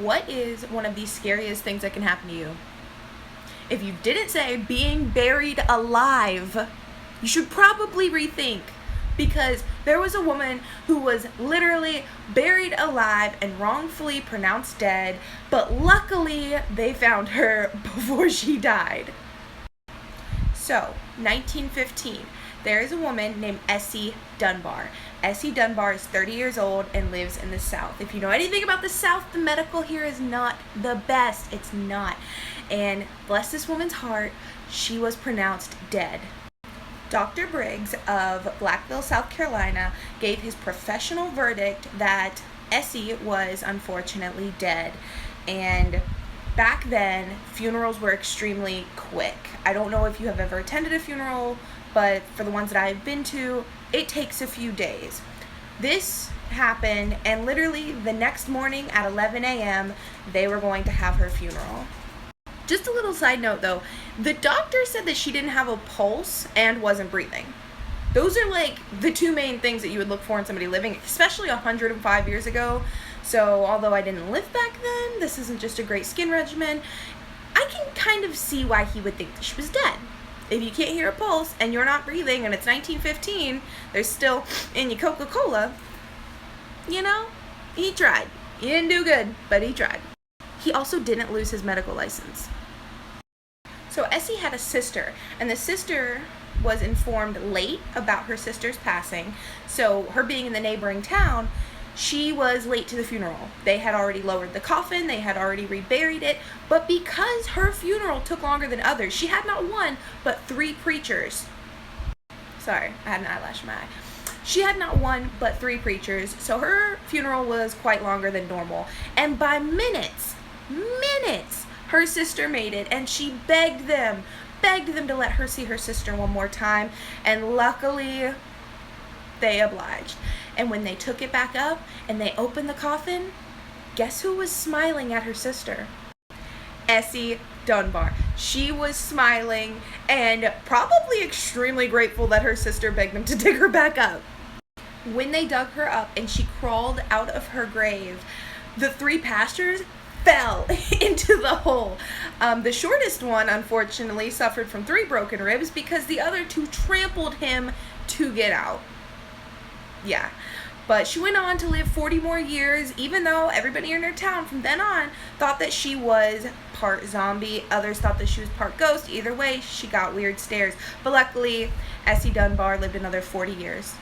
What is one of the scariest things that can happen to you? If you didn't say being buried alive, you should probably rethink, because there was a woman who was literally buried alive and wrongfully pronounced dead, but luckily they found her before she died. So, 1915, there is a woman named Essie Dunbar. Essie Dunbar is 30 years old and lives in the South. If you know anything about the South, the medical here is not the best. It's not. And bless this woman's heart, she was pronounced dead. Dr. Briggs of Blackville, South Carolina, gave his professional verdict that Essie was unfortunately dead. And back then, funerals were extremely quick. I don't know if you have ever attended a funeral, but for the ones that I've been to, it takes a few days. This happened, and literally the next morning at 11 a.m., they were going to have her funeral. Just a little side note though, the doctor said that she didn't have a pulse and wasn't breathing. Those are like the two main things that you would look for in somebody living, especially 105 years ago. So although I didn't live back then, this isn't just a great skin regimen, I can kind of see why he would think that she was dead. If you can't hear a pulse and you're not breathing and it's 1915, there's still in your Coca-Cola, you know, he tried. He didn't do good, but he tried. He also didn't lose his medical license. So Essie had a sister, and the sister was informed late about her sister's passing. So her being in the neighboring town, she was late to the funeral. They had already lowered the coffin, they had already reburied it, but because her funeral took longer than others, she had not one, but 3 preachers. Sorry, I had an eyelash in my eye. She had not one, but 3 preachers, so her funeral was quite longer than normal. And by minutes, her sister made it, and she begged them to let her see her sister one more time, and luckily they obliged. And when they took it back up and they opened the coffin, guess who was smiling at her sister? Essie Dunbar. She was smiling and probably extremely grateful that her sister begged them to dig her back up. When they dug her up and she crawled out of her grave, the 3 pastors fell into the hole. The shortest one, unfortunately, suffered from 3 broken ribs because the other 2 trampled him to get out. Yeah. But she went on to live 40 more years, even though everybody in her town from then on thought that she was part zombie. Others thought that she was part ghost. Either way, she got weird stares. But luckily, Essie Dunbar lived another 40 years.